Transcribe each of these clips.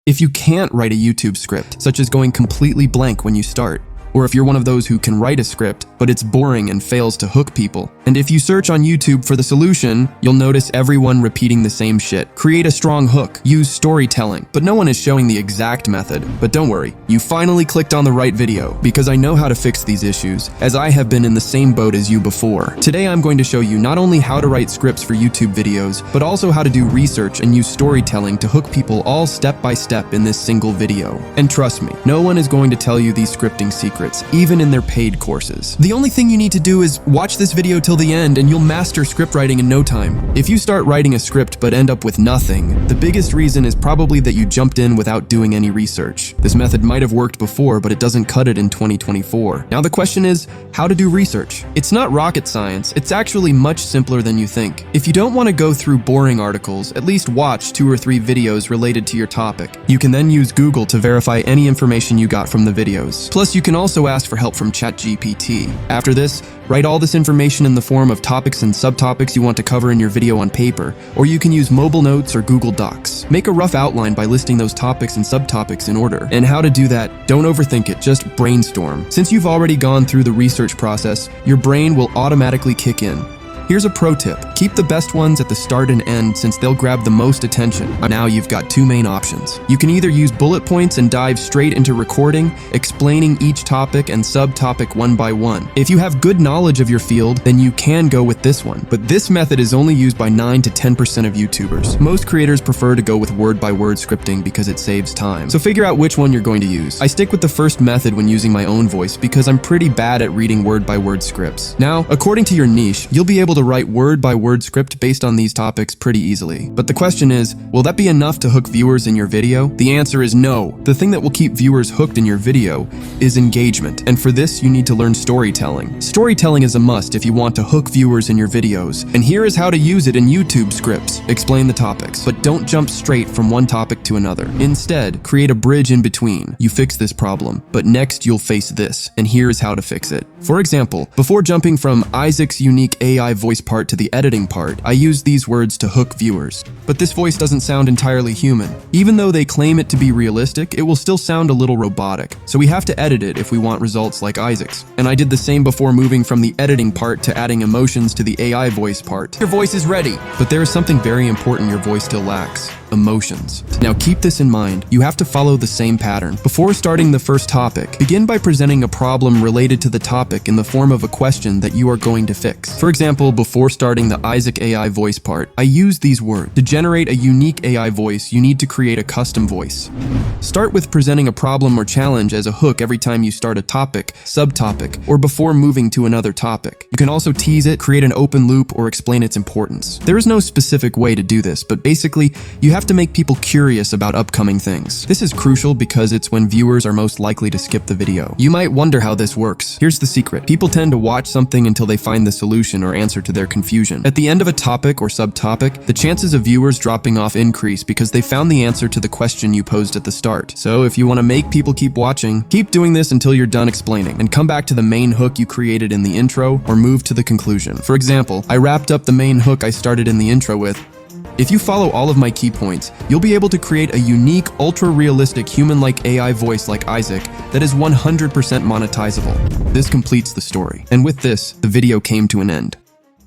If you can't write a YouTube script, such as going completely blank when you start, or if you're one of those who can write a script, but it's boring and fails to hook people. And if you search on YouTube for the solution, you'll notice everyone repeating the same shit. Create a strong hook, use storytelling, but no one is showing the exact method. But don't worry, you finally clicked on the right video, because I know how to fix these issues, as I have been in the same boat as you before. Today I'm going to show you not only how to write scripts for YouTube videos, but also how to do research and use storytelling to hook people all step by step in this single video. And trust me, no one is going to tell you these scripting secrets, even in their paid courses. The only thing you need to do is watch this video till the end and you'll master script writing in no time. If you start writing a script but end up with nothing, the biggest reason is probably that you jumped in without doing any research. This method might have worked before, but it doesn't cut it in 2024. Now the question is, how to do research? It's not rocket science, it's actually much simpler than you think. If you don't want to go through boring articles, at least watch 2 or 3 videos related to your topic. You can then use Google to verify any information you got from the videos. Plus, you can also ask for help from chatgpt. After this, write all this information in the form of topics and subtopics you want to cover in your video on paper, or you can use mobile notes or Google Docs. Make a rough outline by listing those topics and subtopics in order. And how to do that, don't overthink it, just brainstorm. Since you've already gone through the research process, your brain will automatically kick in. Here's a pro tip. Keep the best ones at the start and end since they'll grab the most attention. Now you've got 2 main options. You can either use bullet points and dive straight into recording, explaining each topic and subtopic one by one. If you have good knowledge of your field, then you can go with this one. But this method is only used by 9 to 10% of YouTubers. Most creators prefer to go with word-by-word scripting because it saves time. So figure out which one you're going to use. I stick with the first method when using my own voice because I'm pretty bad at reading word-by-word scripts. Now, according to your niche, you'll be able to write word-by-word script based on these topics pretty easily. But the question is, will that be enough to hook viewers in your video? The answer is no. The thing that will keep viewers hooked in your video is engagement. And for this, you need to learn storytelling. Storytelling is a must if you want to hook viewers in your videos. And here is how to use it in YouTube scripts. Explain the topics, but don't jump straight from one topic to another. Instead, create a bridge in between. You fix this problem, but next you'll face this, and here is how to fix it. For example, before jumping from Isaac's unique AI voice part to the editing part, I use these words to hook viewers. But this voice doesn't sound entirely human. Even though they claim it to be realistic, it will still sound a little robotic. So we have to edit it if we want results like Isaac's. And I did the same before moving from the editing part to adding emotions to the AI voice part. Your voice is ready, but there is something very important your voice still lacks. Emotions. Now keep this in mind. You have to follow the same pattern. Before starting the first topic, begin by presenting a problem related to the topic in the form of a question that you are going to fix. For example, before starting the Isaac AI voice part, I use these words. To generate a unique AI voice, you need to create a custom voice. Start with presenting a problem or challenge as a hook every time you start a topic, subtopic, or before moving to another topic. You can also tease it, create an open loop, or explain its importance. There is no specific way to do this, but basically, you have to make people curious about upcoming things. This is crucial because it's when viewers are most likely to skip the video. You might wonder how this works. Here's the secret. People tend to watch something until they find the solution or answer to their confusion. At the end of a topic or subtopic, the chances of viewers dropping off increase because they found the answer to the question you posed at the start. So if you want to make people keep watching, keep doing this until you're done explaining, and come back to the main hook you created in the intro or move to the conclusion. For example, I wrapped up the main hook I started in the intro with, if you follow all of my key points, you'll be able to create a unique, ultra-realistic human-like AI voice like Isaac that is 100% monetizable. This completes the story. And with this, the video came to an end.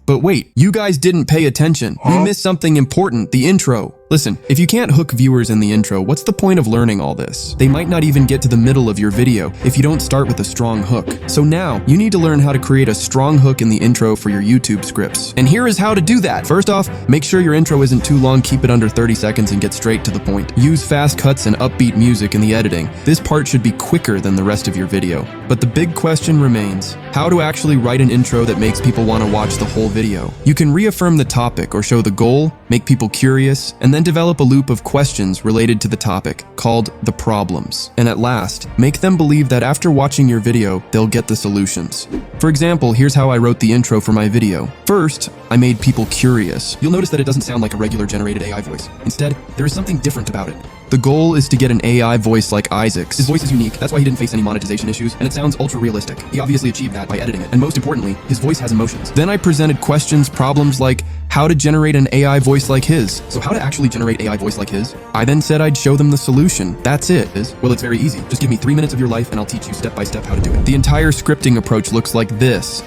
But wait, you guys didn't pay attention. We missed something important, the intro. Listen, if you can't hook viewers in the intro, what's the point of learning all this? They might not even get to the middle of your video if you don't start with a strong hook. So now, you need to learn how to create a strong hook in the intro for your YouTube scripts. And here is how to do that. First off, make sure your intro isn't too long, keep it under 30 seconds and get straight to the point. Use fast cuts and upbeat music in the editing. This part should be quicker than the rest of your video. But the big question remains, how to actually write an intro that makes people want to watch the whole video. You can reaffirm the topic or show the goal, make people curious, and then develop a loop of questions related to the topic, called the problems. And at last, make them believe that after watching your video, they'll get the solutions. For example, here's how I wrote the intro for my video. First, I made people curious. You'll notice that it doesn't sound like a regular generated AI voice. Instead, there is something different about it. The goal is to get an AI voice like Isaac's. His voice is unique, that's why he didn't face any monetization issues, and it sounds ultra-realistic. He obviously achieved that by editing it, and most importantly, his voice has emotions. Then I presented questions, problems like, how to generate an AI voice like his. So how to actually generate AI voice like his? I then said I'd show them the solution. That's it. Well, it's very easy. Just give me 3 minutes of your life and I'll teach you step by step how to do it. The entire scripting approach looks like this.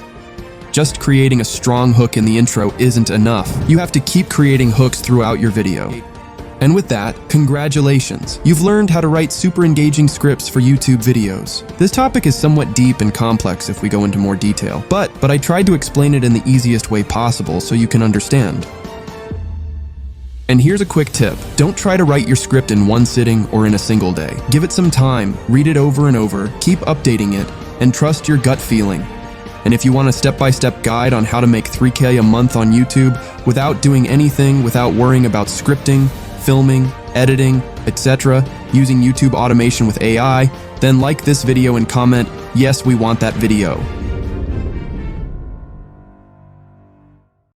Just creating a strong hook in the intro isn't enough. You have to keep creating hooks throughout your video. And with that, congratulations! You've learned how to write super engaging scripts for YouTube videos. This topic is somewhat deep and complex if we go into more detail, but I tried to explain it in the easiest way possible so you can understand. And here's a quick tip. Don't try to write your script in one sitting or in a single day. Give it some time, read it over and over, keep updating it, and trust your gut feeling. And if you want a step-by-step guide on how to make 3K a month on YouTube without doing anything, without worrying about scripting, filming, editing, etc., using YouTube automation with AI, then like this video and comment, yes, we want that video.